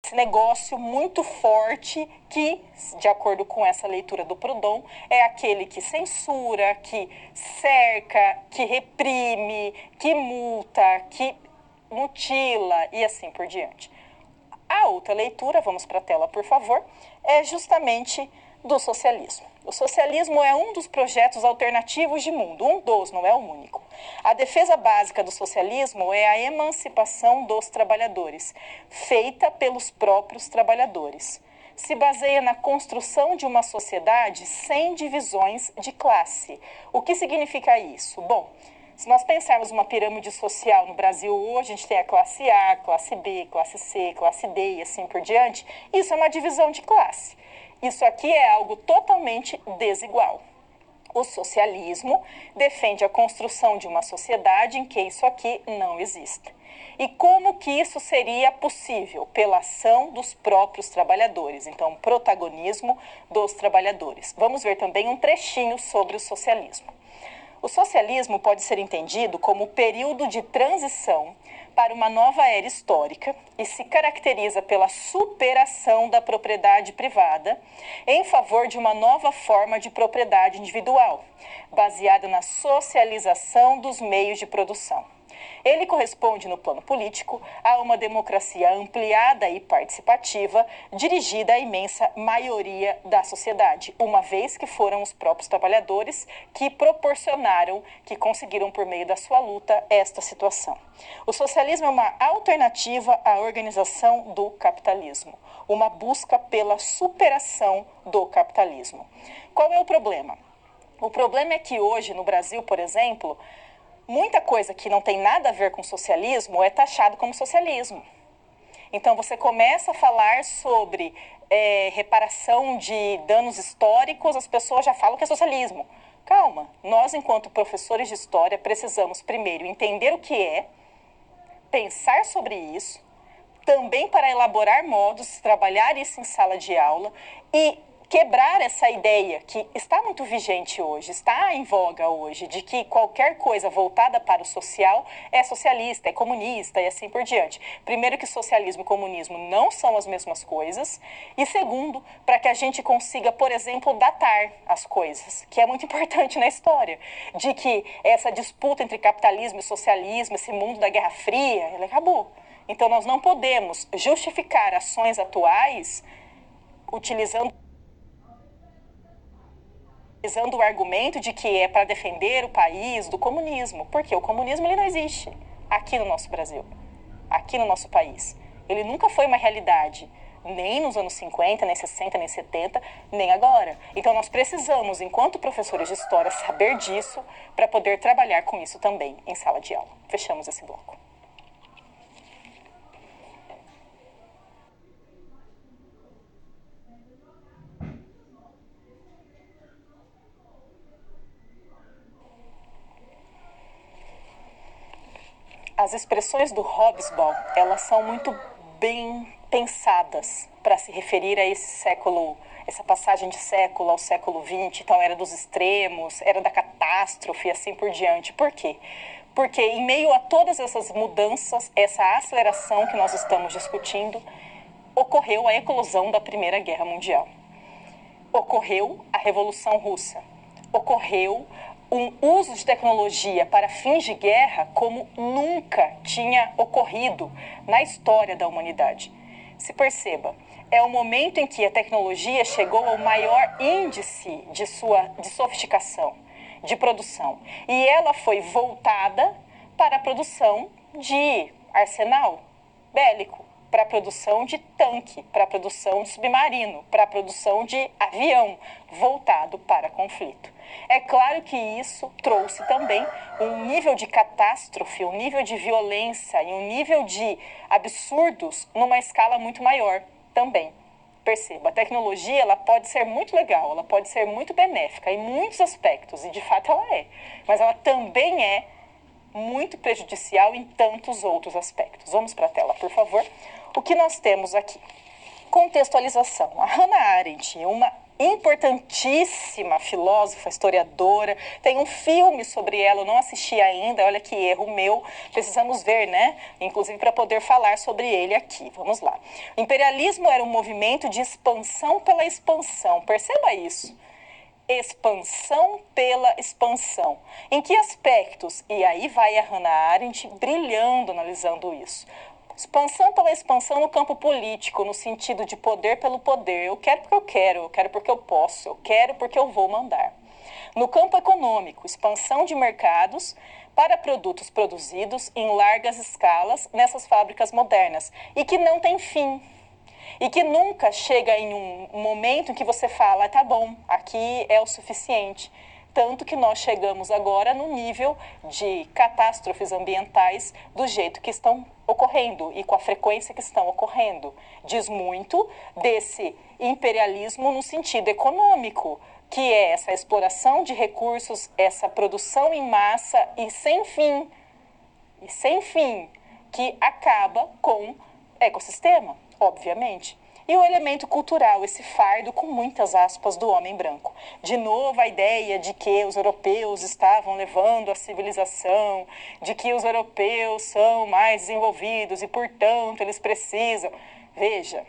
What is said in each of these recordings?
esse negócio muito forte que, de acordo com essa leitura do Proudhon, é aquele que censura, que cerca, que reprime, que multa, que mutila e assim por diante. A outra leitura, vamos para a tela, por favor, é justamente do socialismo. O socialismo é um dos projetos alternativos de mundo, um dos, não é o único. A defesa básica do socialismo é a emancipação dos trabalhadores, feita pelos próprios trabalhadores. Se baseia na construção de uma sociedade sem divisões de classe. O que significa isso? Bom, se nós pensarmos uma pirâmide social no Brasil hoje, a gente tem a classe A, classe B, classe C, classe D e assim por diante. Isso é uma divisão de classe. Isso aqui é algo totalmente desigual. O socialismo defende a construção de uma sociedade em que isso aqui não exista. E como que isso seria possível? Pela ação dos próprios trabalhadores. Então, protagonismo dos trabalhadores. Vamos ver também um trechinho sobre o socialismo. O socialismo pode ser entendido como o período de transição para uma nova era histórica e se caracteriza pela superação da propriedade privada em favor de uma nova forma de propriedade individual, baseada na socialização dos meios de produção. Ele corresponde, no plano político, a uma democracia ampliada e participativa, dirigida à imensa maioria da sociedade, uma vez que foram os próprios trabalhadores que proporcionaram, que conseguiram por meio da sua luta, esta situação. O socialismo é uma alternativa à organização do capitalismo, uma busca pela superação do capitalismo. Qual é o problema? O problema é que hoje, no Brasil, por exemplo, muita coisa que não tem nada a ver com socialismo é taxado como socialismo. Então, você começa a falar sobre reparação de danos históricos, as pessoas já falam que é socialismo. Calma, nós, enquanto professores de história, precisamos primeiro entender o que é, pensar sobre isso, também para elaborar modos de trabalhar isso em sala de aula e quebrar essa ideia que está muito vigente hoje, está em voga hoje, de que qualquer coisa voltada para o social é socialista, é comunista e assim por diante. Primeiro, que socialismo e comunismo não são as mesmas coisas. E segundo, para que a gente consiga, por exemplo, datar as coisas, que é muito importante na história, de que essa disputa entre capitalismo e socialismo, esse mundo da Guerra Fria, ele acabou. Então, nós não podemos justificar ações atuais utilizando o argumento de que é para defender o país do comunismo, porque o comunismo ele não existe aqui no nosso Brasil, aqui no nosso país. Ele nunca foi uma realidade, nem nos anos 50, nem 60, nem 70, nem agora. Então nós precisamos, enquanto professores de história, saber disso para poder trabalhar com isso também em sala de aula. Fechamos esse bloco. As expressões do Hobsbawm, elas são muito bem pensadas para se referir a esse século, essa passagem de século ao século XX. Então, era dos extremos, era da catástrofe e assim por diante. Por quê? Porque em meio a todas essas mudanças, essa aceleração que nós estamos discutindo, ocorreu a eclosão da Primeira Guerra Mundial. Ocorreu a Revolução Russa. Ocorreu um uso de tecnologia para fins de guerra como nunca tinha ocorrido na história da humanidade. Se perceba, é o momento em que a tecnologia chegou ao maior índice de sofisticação, de produção. E ela foi voltada para a produção de arsenal bélico, para a produção de tanque, para a produção de submarino, para a produção de avião, voltado para conflito. É claro que isso trouxe também um nível de catástrofe, um nível de violência e um nível de absurdos numa escala muito maior também. Perceba, a tecnologia ela pode ser muito legal, ela pode ser muito benéfica em muitos aspectos, e de fato ela é, mas ela também é muito prejudicial em tantos outros aspectos. Vamos para a tela, por favor. O que nós temos aqui? Contextualização. A Hannah Arendt, uma importantíssima filósofa, historiadora. Tem um filme sobre ela, eu não assisti ainda, olha que erro meu. Precisamos ver, né? Inclusive para poder falar sobre ele aqui. Vamos lá. O imperialismo era um movimento de expansão pela expansão. Perceba isso. Expansão pela expansão. Em que aspectos? E aí vai a Hannah Arendt brilhando analisando isso. Expansão pela expansão no campo político, no sentido de poder pelo poder. Eu quero porque eu quero porque eu posso, eu quero porque eu vou mandar. No campo econômico, expansão de mercados para produtos produzidos em largas escalas nessas fábricas modernas e que não tem fim. E que nunca chega em um momento em que você fala, tá bom, aqui é o suficiente. Tanto que nós chegamos agora no nível de catástrofes ambientais do jeito que estão ocorrendo e com a frequência que estão ocorrendo. Diz muito desse imperialismo no sentido econômico, que é essa exploração de recursos, essa produção em massa e sem fim, que acaba com o ecossistema. Obviamente. E o elemento cultural, esse fardo com muitas aspas do homem branco. De novo a ideia de que os europeus estavam levando a civilização, de que os europeus são mais desenvolvidos e, portanto, eles precisam. Veja,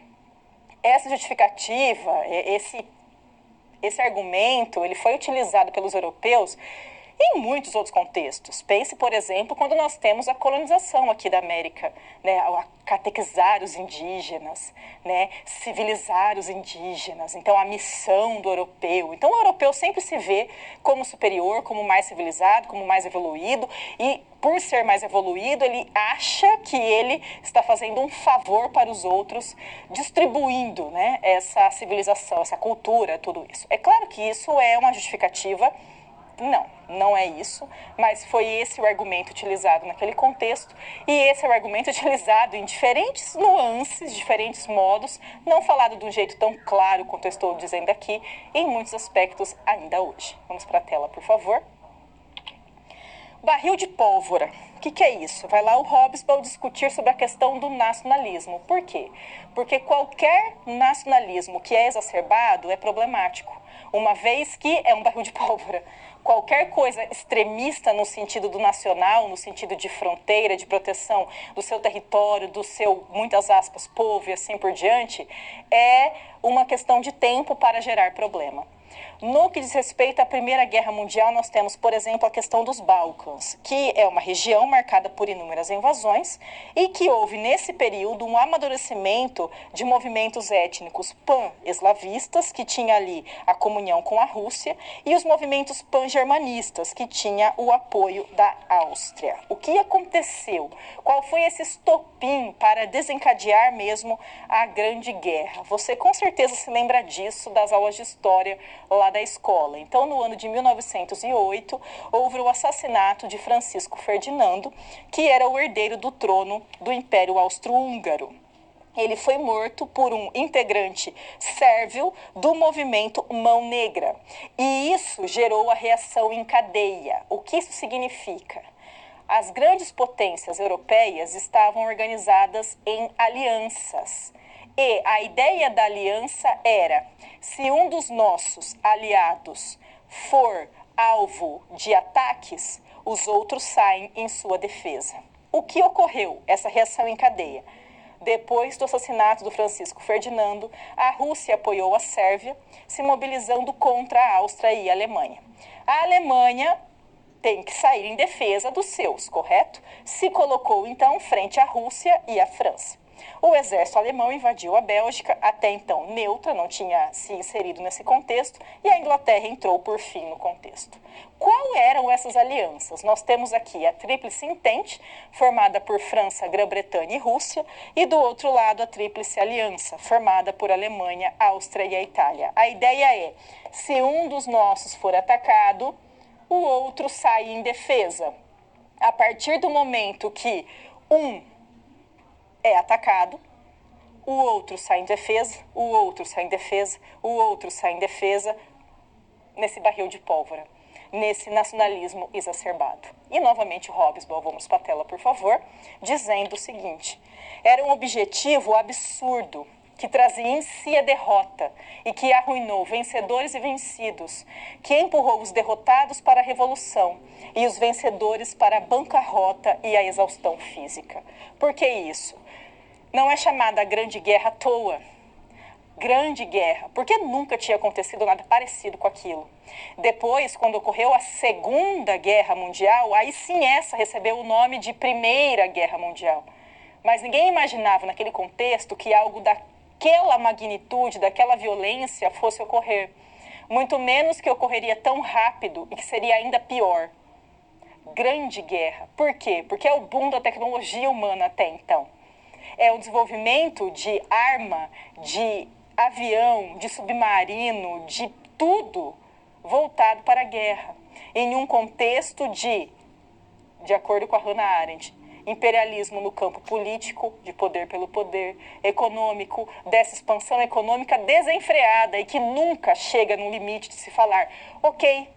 essa justificativa, esse argumento, ele foi utilizado pelos europeus em muitos outros contextos. Pense, por exemplo, quando nós temos a colonização aqui da América, né? A catequizar os indígenas, né? Civilizar os indígenas. Então, a missão do europeu. Então, o europeu sempre se vê como superior, como mais civilizado, como mais evoluído. E, por ser mais evoluído, ele acha que ele está fazendo um favor para os outros, distribuindo, né? Essa civilização, essa cultura, tudo isso. É claro que isso é uma justificativa. Não é isso, mas foi esse o argumento utilizado naquele contexto e esse é o argumento utilizado em diferentes nuances, diferentes modos, não falado de um jeito tão claro quanto eu estou dizendo aqui, em muitos aspectos ainda hoje. Vamos para a tela, por favor. Barril de pólvora. O que é isso? Vai lá o Hobsbawm discutir sobre a questão do nacionalismo. Por quê? Porque qualquer nacionalismo que é exacerbado é problemático, uma vez que é um barril de pólvora. Qualquer coisa extremista no sentido do nacional, no sentido de fronteira, de proteção do seu território, do seu, muitas aspas, povo e assim por diante, é uma questão de tempo para gerar problema. No que diz respeito à Primeira Guerra Mundial, nós temos, por exemplo, a questão dos Balcãs, que é uma região marcada por inúmeras invasões e que houve, nesse período, um amadurecimento de movimentos étnicos pan-eslavistas, que tinha ali a comunhão com a Rússia, e os movimentos pan-germanistas, que tinha o apoio da Áustria. O que aconteceu? Qual foi esse estopim para desencadear mesmo a Grande Guerra? Você com certeza se lembra disso das aulas de história lá da escola. Então, no ano de 1908, houve o assassinato de Francisco Ferdinando, que era o herdeiro do trono do Império Austro-Húngaro. Ele foi morto por um integrante sérvio do movimento Mão Negra. E isso gerou a reação em cadeia. O que isso significa? As grandes potências europeias estavam organizadas em alianças. E a ideia da aliança era, se um dos nossos aliados for alvo de ataques, os outros saem em sua defesa. O que ocorreu? Essa reação em cadeia. Depois do assassinato do Francisco Ferdinando, a Rússia apoiou a Sérvia, se mobilizando contra a Áustria e a Alemanha. A Alemanha tem que sair em defesa dos seus, correto? Se colocou, então, frente à Rússia e à França. O exército alemão invadiu a Bélgica, até então neutra, não tinha se inserido nesse contexto, e a Inglaterra entrou por fim no contexto. Qual eram essas alianças? Nós temos aqui a Tríplice Entente, formada por França, Grã-Bretanha e Rússia, e do outro lado a Tríplice Aliança, formada por Alemanha, Áustria e a Itália. A ideia é, se um dos nossos for atacado, o outro sai em defesa. A partir do momento que um é atacado, o outro sai em defesa, o outro sai em defesa, o outro sai em defesa, nesse barril de pólvora, nesse nacionalismo exacerbado. E novamente o Hobsbawm, vamos para a tela, por favor, dizendo o seguinte: era um objetivo absurdo que trazia em si a derrota e que arruinou vencedores e vencidos, que empurrou os derrotados para a revolução e os vencedores para a bancarrota e a exaustão física. Por que isso? Não é chamada a Grande Guerra à toa. Grande Guerra, porque nunca tinha acontecido nada parecido com aquilo. Depois, quando ocorreu a Segunda Guerra Mundial, aí sim essa recebeu o nome de Primeira Guerra Mundial. Mas ninguém imaginava naquele contexto que algo daquela magnitude, daquela violência fosse ocorrer. Muito menos que ocorreria tão rápido e que seria ainda pior. Grande Guerra. Por quê? Porque é o boom da tecnologia humana até então. É o desenvolvimento de arma, de avião, de submarino, de tudo voltado para a guerra. Em um contexto de acordo com a Hannah Arendt, imperialismo no campo político, de poder pelo poder, econômico, dessa expansão econômica desenfreada e que nunca chega no limite de se falar, ok,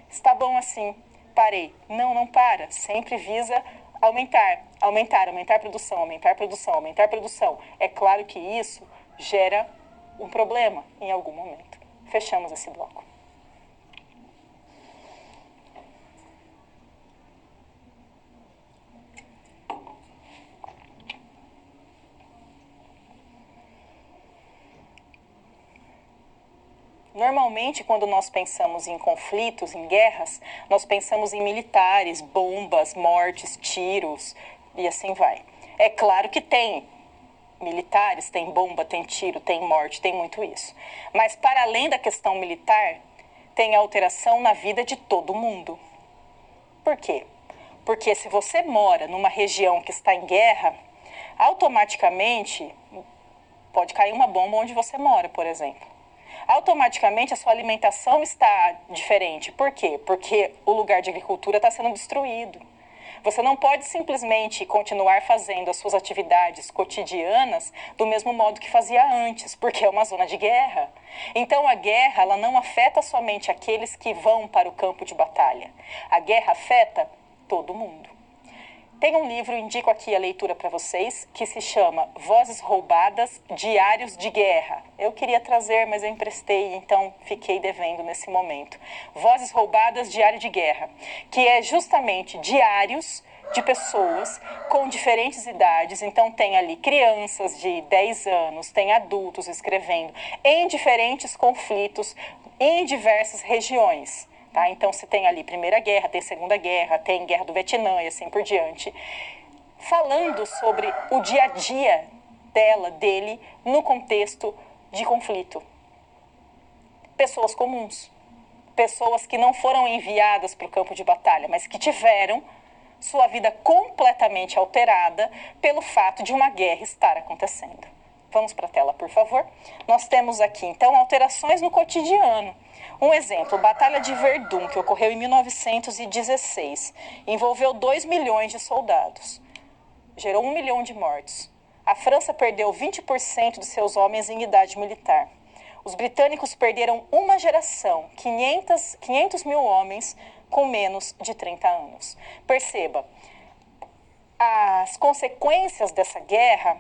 está bom assim, parei. Não, não para, sempre visa aumentar a produção, aumentar a produção, aumentar a produção. É claro que isso gera um problema em algum momento. Fechamos esse bloco. Normalmente, quando nós pensamos em conflitos, em guerras, nós pensamos em militares, bombas, mortes, tiros e assim vai. É claro que tem militares, tem bomba, tem tiro, tem morte, tem muito isso. Mas para além da questão militar, tem alteração na vida de todo mundo. Por quê? Porque se você mora numa região que está em guerra, automaticamente pode cair uma bomba onde você mora, por exemplo. Automaticamente a sua alimentação está diferente. Por quê? Porque o lugar de agricultura está sendo destruído. Você não pode simplesmente continuar fazendo as suas atividades cotidianas do mesmo modo que fazia antes, porque é uma zona de guerra. Então a guerra ela não afeta somente aqueles que vão para o campo de batalha. A guerra afeta todo mundo. Tem um livro, indico aqui a leitura para vocês, que se chama Vozes Roubadas, Diários de Guerra. Eu queria trazer, mas eu emprestei, então fiquei devendo nesse momento. Vozes Roubadas, Diário de Guerra, que é justamente diários de pessoas com diferentes idades. Então tem ali crianças de 10 anos, tem adultos escrevendo em diferentes conflitos, em diversas regiões. Tá? Então, se tem ali Primeira Guerra, tem Segunda Guerra, tem Guerra do Vietnã e assim por diante, falando sobre o dia a dia dele, no contexto de conflito. Pessoas comuns, pessoas que não foram enviadas para o campo de batalha, mas que tiveram sua vida completamente alterada pelo fato de uma guerra estar acontecendo. Vamos para a tela, por favor. Nós temos aqui, então, alterações no cotidiano. Um exemplo, Batalha de Verdun, que ocorreu em 1916, envolveu 2 milhões de soldados, gerou 1 milhão de mortos. A França perdeu 20% de seus homens em idade militar. Os britânicos perderam uma geração, 500 mil homens com menos de 30 anos. Perceba, as consequências dessa guerra,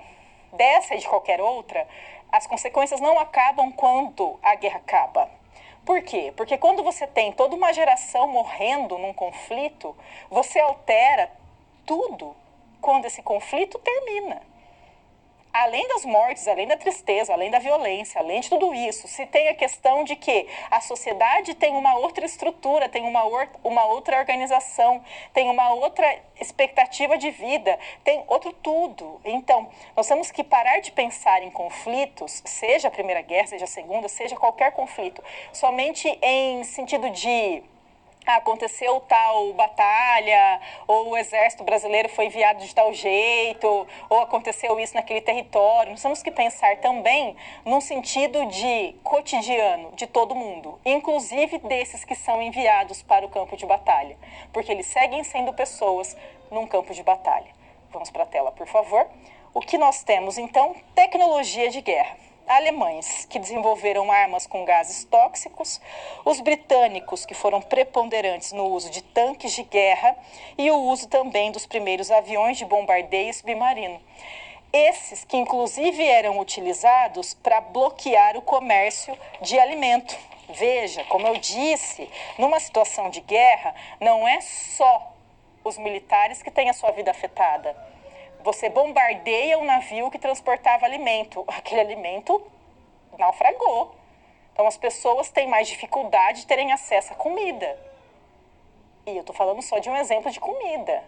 dessa e de qualquer outra, as consequências não acabam quando a guerra acaba. Por quê? Porque quando você tem toda uma geração morrendo num conflito, você altera tudo quando esse conflito termina. Além das mortes, além da tristeza, além da violência, além de tudo isso, se tem a questão de que a sociedade tem uma outra estrutura, tem uma outra organização, tem uma outra expectativa de vida, tem outro tudo. Então, nós temos que parar de pensar em conflitos, seja a Primeira Guerra, seja a Segunda, seja qualquer conflito, somente em sentido de aconteceu tal batalha, ou o exército brasileiro foi enviado de tal jeito, ou aconteceu isso naquele território. Nós temos que pensar também num sentido de cotidiano de todo mundo, inclusive desses que são enviados para o campo de batalha, porque eles seguem sendo pessoas num campo de batalha. Vamos para a tela, por favor. O que nós temos, então? Tecnologia de guerra. Alemães, que desenvolveram armas com gases tóxicos, os britânicos, que foram preponderantes no uso de tanques de guerra e o uso também dos primeiros aviões de bombardeio submarino. Esses que inclusive eram utilizados para bloquear o comércio de alimento. Veja, como eu disse, numa situação de guerra, não é só os militares que têm a sua vida afetada. Você bombardeia um navio que transportava alimento. Aquele alimento naufragou. Então, as pessoas têm mais dificuldade de terem acesso à comida. E eu estou falando só de um exemplo de comida.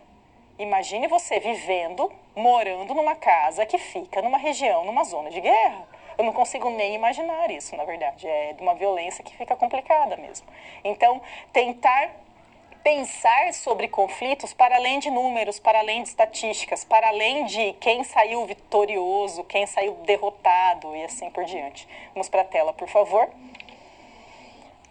Imagine você vivendo, morando numa casa que fica numa região, numa zona de guerra. Eu não consigo nem imaginar isso, na verdade. É de uma violência que fica complicada mesmo. Então, tentar pensar sobre conflitos para além de números, para além de estatísticas, para além de quem saiu vitorioso, quem saiu derrotado e assim por diante. Vamos para a tela, por favor.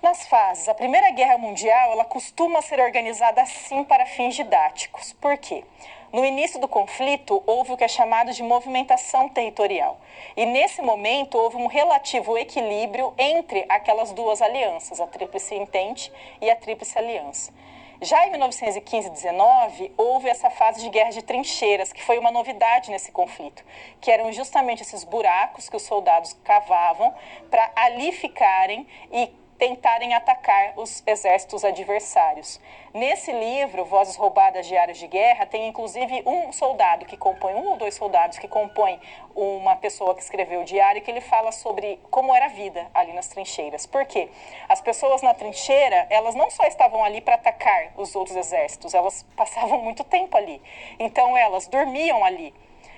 Nas fases, a Primeira Guerra Mundial, ela costuma ser organizada assim para fins didáticos. Por quê? No início do conflito, houve o que é chamado de movimentação territorial. E nesse momento, houve um relativo equilíbrio entre aquelas duas alianças, a Tríplice Entente e a Tríplice Aliança. Já em 1915 e 19, houve essa fase de guerra de trincheiras, que foi uma novidade nesse conflito, que eram justamente esses buracos que os soldados cavavam para ali ficarem e tentarem atacar os exércitos adversários. Nesse livro, Vozes Roubadas de Áreas de Guerra, tem inclusive um soldado que compõe, um ou dois soldados que compõem uma pessoa que escreveu o diário, que ele fala sobre como era a vida ali nas trincheiras. Por quê? As pessoas na trincheira, elas não só estavam ali para atacar os outros exércitos, elas passavam muito tempo ali. Então, elas dormiam ali,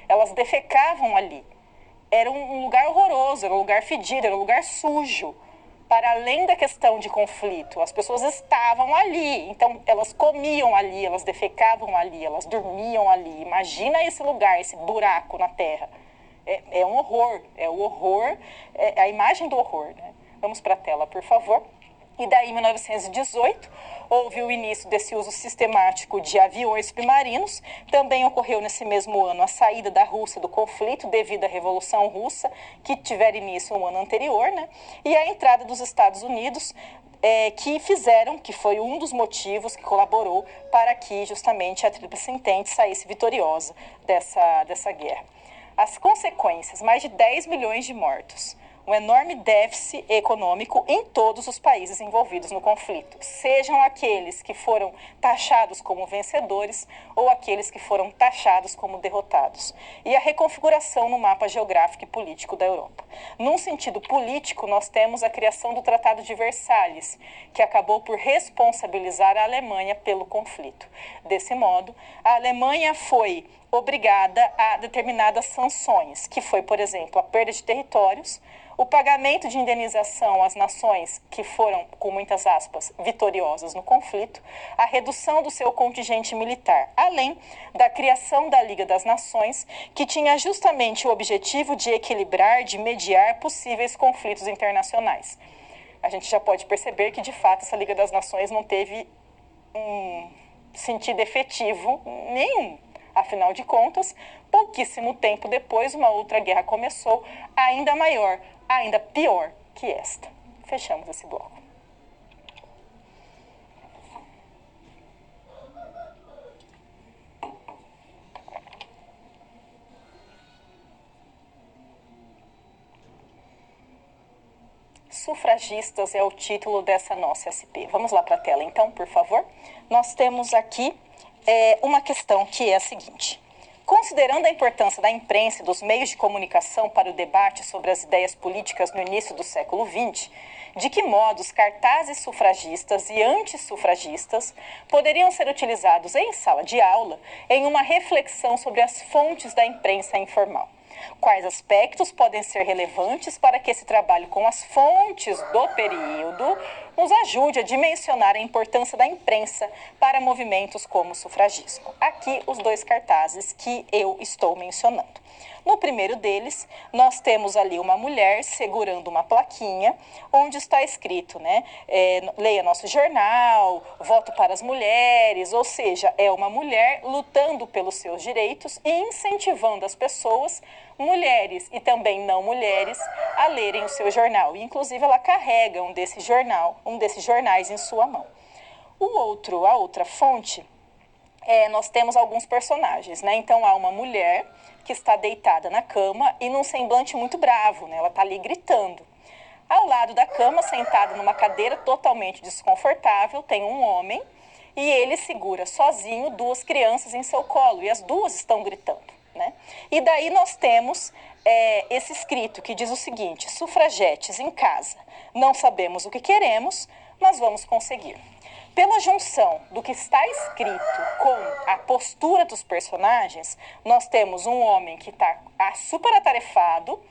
elas defecavam ali. Era um lugar horroroso, era um lugar fedido, era um lugar sujo. Para além da questão de conflito, as pessoas estavam ali, então elas comiam ali, elas defecavam ali, elas dormiam ali. Imagina esse lugar, esse buraco na terra. É um horror, é o horror, é a imagem do horror, né? Vamos para a tela, por favor. E daí, em 1918, houve o início desse uso sistemático de aviões submarinos. Também ocorreu nesse mesmo ano a saída da Rússia do conflito devido à Revolução Russa, que tivera início no ano anterior, né? E a entrada dos Estados Unidos, que foi um dos motivos que colaborou para que justamente a Tríplice Entente saísse vitoriosa dessa guerra. As consequências, mais de 10 milhões de mortos. Um enorme déficit econômico em todos os países envolvidos no conflito, sejam aqueles que foram taxados como vencedores ou aqueles que foram taxados como derrotados. E a reconfiguração no mapa geográfico e político da Europa. Num sentido político, nós temos a criação do Tratado de Versalhes, que acabou por responsabilizar a Alemanha pelo conflito. Desse modo, a Alemanha foi obrigada a determinadas sanções, que foi, por exemplo, a perda de territórios, o pagamento de indenização às nações que foram, com muitas aspas, vitoriosas no conflito, a redução do seu contingente militar, além da criação da Liga das Nações, que tinha justamente o objetivo de equilibrar, de mediar possíveis conflitos internacionais. A gente já pode perceber que, de fato, essa Liga das Nações não teve um sentido efetivo nenhum. Afinal de contas, pouquíssimo tempo depois, uma outra guerra começou, ainda maior, ainda pior que esta. Fechamos esse bloco. Sufragistas é o título dessa nossa SP. Vamos lá para a tela, então, por favor. Nós temos aqui uma questão que é a seguinte. Considerando a importância da imprensa e dos meios de comunicação para o debate sobre as ideias políticas no início do século XX, de que modo os cartazes sufragistas e antissufragistas poderiam ser utilizados em sala de aula em uma reflexão sobre as fontes da imprensa informal? Quais aspectos podem ser relevantes para que esse trabalho com as fontes do período nos ajude a dimensionar a importância da imprensa para movimentos como o sufragismo? Aqui os dois cartazes que eu estou mencionando. No primeiro deles, nós temos ali uma mulher segurando uma plaquinha, onde está escrito, né, leia nosso jornal, voto para as mulheres, ou seja, é uma mulher lutando pelos seus direitos e incentivando as pessoas, mulheres e também não mulheres, a lerem o seu jornal. E, inclusive, ela carrega um desses jornais em sua mão. A outra fonte nós temos alguns personagens, né? Então há uma mulher que está deitada na cama e num semblante muito bravo, né? Ela está ali gritando. Ao lado da cama, sentado numa cadeira totalmente desconfortável, tem um homem e ele segura sozinho duas crianças em seu colo e as duas estão gritando, né? E daí nós temos esse escrito que diz o seguinte: sufragetes em casa, não sabemos o que queremos, mas vamos conseguir. Pela junção do que está escrito com a postura dos personagens, nós temos um homem que está super atarefado,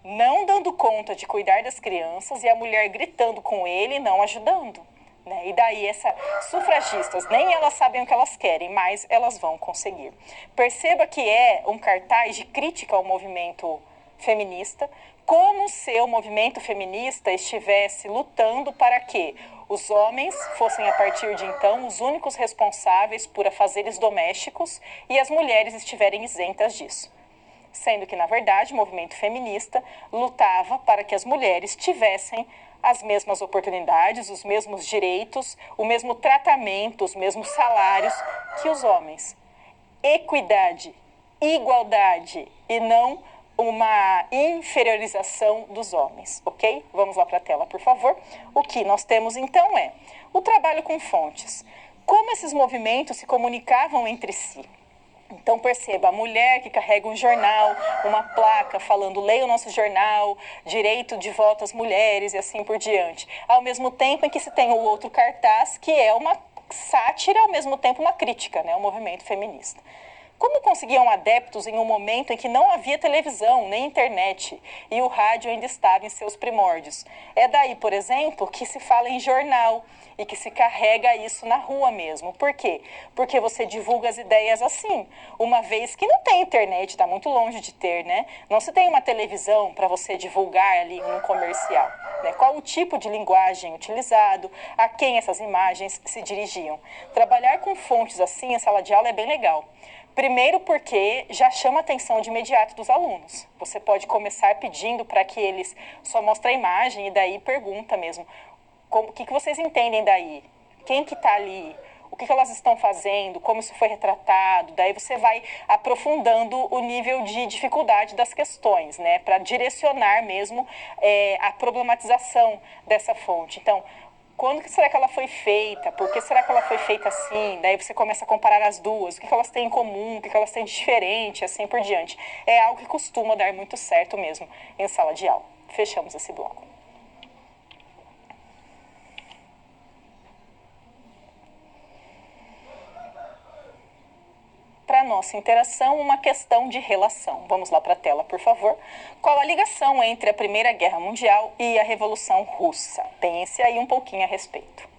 não dando conta de cuidar das crianças, e a mulher gritando com ele, não ajudando. Né? E daí essas sufragistas, nem elas sabem o que elas querem, mas elas vão conseguir. Perceba que é um cartaz de crítica ao movimento feminista, como se o movimento feminista estivesse lutando para que os homens fossem, a partir de então, os únicos responsáveis por afazeres domésticos e as mulheres estiverem isentas disso. Sendo que, na verdade, o movimento feminista lutava para que as mulheres tivessem as mesmas oportunidades, os mesmos direitos, o mesmo tratamento, os mesmos salários que os homens. Equidade, igualdade e não uma inferiorização dos homens, ok? Vamos lá para a tela, por favor. O que nós temos, então, é o trabalho com fontes. Como esses movimentos se comunicavam entre si. Então perceba, a mulher que carrega um jornal, uma placa falando leia o nosso jornal, direito de voto às mulheres e assim por diante. Ao mesmo tempo em que se tem o outro cartaz que é uma sátira, ao mesmo tempo uma crítica, né, ao movimento feminista. Como conseguiam adeptos em um momento em que não havia televisão nem internet e o rádio ainda estava em seus primórdios? É daí, por exemplo, que se fala em jornal e que se carrega isso na rua mesmo. Por quê? Porque você divulga as ideias assim, uma vez que não tem internet, está muito longe de ter, né? Não se tem uma televisão para você divulgar ali num comercial. Né? Qual o tipo de linguagem utilizado, a quem essas imagens se dirigiam. Trabalhar com fontes assim em sala de aula é bem legal. Primeiro porque já chama a atenção de imediato dos alunos. Você pode começar pedindo para que eles só mostrem a imagem e daí pergunta mesmo. O que vocês entendem daí? Quem que está ali? O que elas estão fazendo? Como isso foi retratado? Daí você vai aprofundando o nível de dificuldade das questões, né? Para direcionar mesmo a problematização dessa fonte. Então, quando será que ela foi feita? Por que será que ela foi feita assim? Daí você começa a comparar as duas. O que elas têm em comum? O que elas têm de diferente? Assim por diante. É algo que costuma dar muito certo mesmo em sala de aula. Fechamos esse bloco. Para nossa interação, uma questão de relação. Vamos lá para a tela, por favor. Qual a ligação entre a Primeira Guerra Mundial e a Revolução Russa? Pense aí um pouquinho a respeito.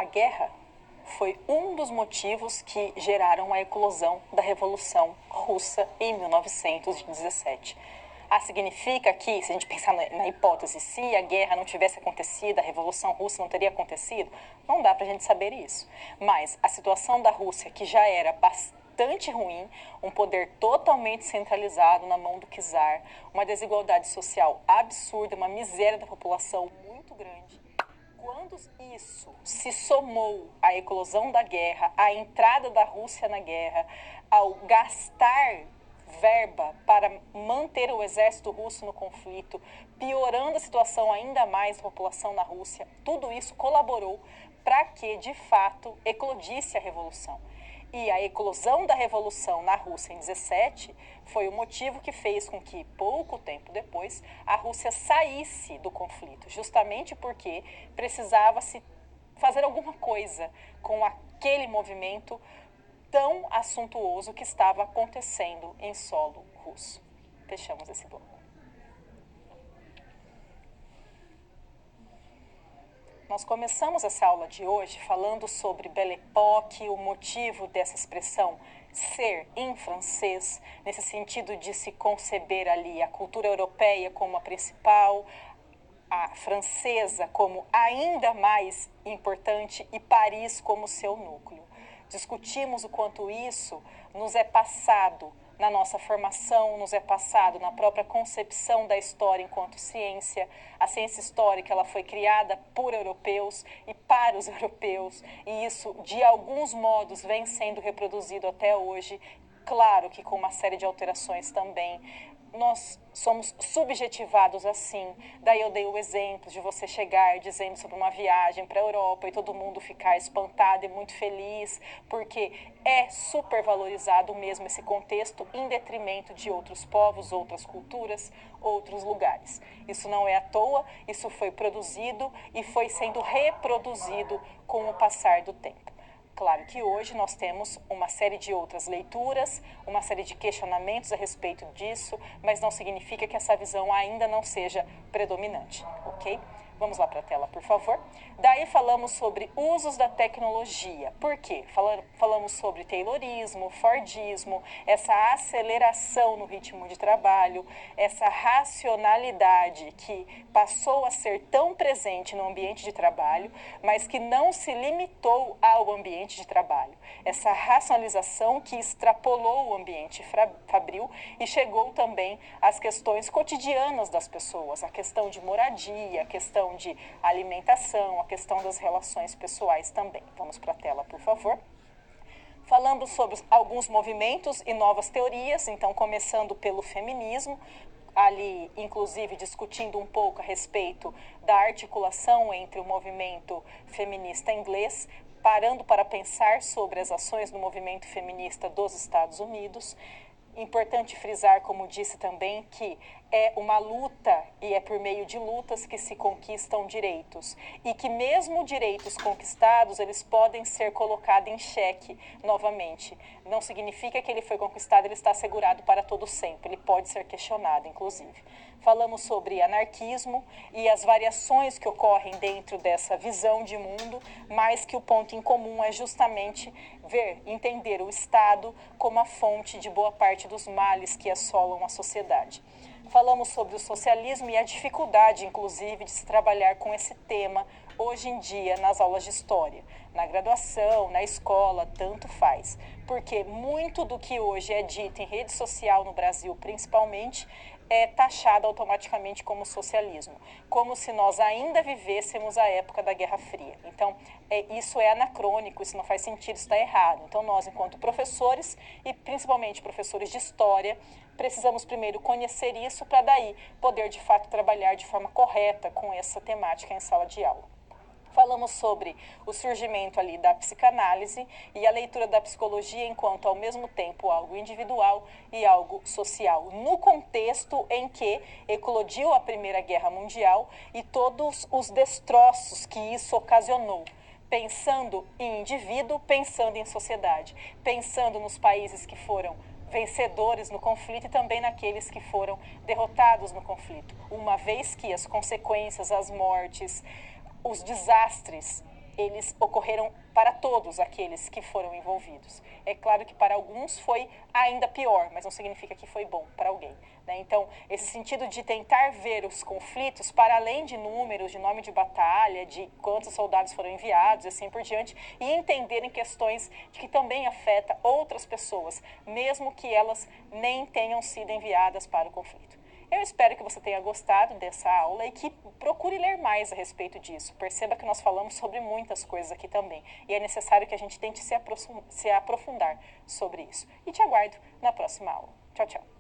guerra foi um dos motivos que geraram a eclosão da Revolução Russa em 1917. Significa que, se a gente pensar na hipótese, se a guerra não tivesse acontecido, a Revolução Russa não teria acontecido, não dá para a gente saber isso. Mas a situação da Rússia, que já era bastante ruim, um poder totalmente centralizado na mão do czar, uma desigualdade social absurda, uma miséria da população muito grande. Quando isso se somou à eclosão da guerra, à entrada da Rússia na guerra, ao gastar verba para manter o exército russo no conflito, piorando a situação ainda mais da população na Rússia, tudo isso colaborou para que, de fato, eclodisse a revolução. E a eclosão da revolução na Rússia em 17 foi o motivo que fez com que, pouco tempo depois, a Rússia saísse do conflito, justamente porque precisava-se fazer alguma coisa com aquele movimento tão assuntuoso que estava acontecendo em solo russo. Fechamos esse bloco. Nós começamos essa aula de hoje falando sobre Belle Époque, o motivo dessa expressão ser em francês, nesse sentido de se conceber ali a cultura europeia como a principal, a francesa como ainda mais importante e Paris como seu núcleo. Discutimos o quanto isso nos é passado na nossa formação, nos é passado na própria concepção da história enquanto ciência. A ciência histórica ela foi criada por europeus e para os europeus, e isso, de alguns modos, vem sendo reproduzido até hoje, claro que com uma série de alterações também. Nós somos subjetivados assim. Daí eu dei o exemplo de você chegar dizendo sobre uma viagem para a Europa e todo mundo ficar espantado e muito feliz, porque é supervalorizado mesmo esse contexto em detrimento de outros povos, outras culturas, outros lugares. Isso não é à toa, isso foi produzido e foi sendo reproduzido com o passar do tempo. Claro que hoje nós temos uma série de outras leituras, uma série de questionamentos a respeito disso, mas não significa que essa visão ainda não seja predominante, ok? Vamos lá para a tela, por favor. Daí falamos sobre usos da tecnologia. Por quê? Falamos sobre taylorismo, fordismo, essa aceleração no ritmo de trabalho, essa racionalidade que passou a ser tão presente no ambiente de trabalho, mas que não se limitou ao ambiente de trabalho. Essa racionalização que extrapolou o ambiente fabril e chegou também às questões cotidianas das pessoas, a questão de moradia, a questão de alimentação, a questão das relações pessoais também. Vamos para a tela, por favor. Falando sobre alguns movimentos e novas teorias, então começando pelo feminismo, ali inclusive discutindo um pouco a respeito da articulação entre o movimento feminista inglês, parando para pensar sobre as ações do movimento feminista dos Estados Unidos. Importante frisar, como disse também, que é uma luta e é por meio de lutas que se conquistam direitos. E que mesmo direitos conquistados, eles podem ser colocados em xeque novamente. Não significa que ele foi conquistado, ele está assegurado para todo sempre. Ele pode ser questionado, inclusive. Falamos sobre anarquismo e as variações que ocorrem dentro dessa visão de mundo, mas que o ponto em comum é justamente entender o Estado como a fonte de boa parte dos males que assolam a sociedade. Falamos sobre o socialismo e a dificuldade, inclusive, de se trabalhar com esse tema hoje em dia nas aulas de história. Na graduação, na escola, tanto faz. Porque muito do que hoje é dito em rede social no Brasil, principalmente, é taxado automaticamente como socialismo, como se nós ainda vivêssemos a época da Guerra Fria. Então, isso é anacrônico, isso não faz sentido, isso está errado. Então, nós, enquanto professores, e principalmente professores de história, precisamos primeiro conhecer isso para daí poder, de fato, trabalhar de forma correta com essa temática em sala de aula. Falamos sobre o surgimento ali da psicanálise e a leitura da psicologia enquanto, ao mesmo tempo, algo individual e algo social, no contexto em que eclodiu a Primeira Guerra Mundial e todos os destroços que isso ocasionou. Pensando em indivíduo, pensando em sociedade, pensando nos países que foram vencedores no conflito e também naqueles que foram derrotados no conflito, uma vez que as consequências, as mortes, os desastres eles ocorreram para todos aqueles que foram envolvidos. É claro que para alguns foi ainda pior, mas não significa que foi bom para alguém, né? Então, esse sentido de tentar ver os conflitos para além de números, de nome de batalha, de quantos soldados foram enviados e assim por diante, e entenderem questões de que também afeta outras pessoas, mesmo que elas nem tenham sido enviadas para o conflito. Eu espero que você tenha gostado dessa aula e que procure ler mais a respeito disso. Perceba que nós falamos sobre muitas coisas aqui também. E é necessário que a gente tente se aprofundar sobre isso. E te aguardo na próxima aula. Tchau, tchau.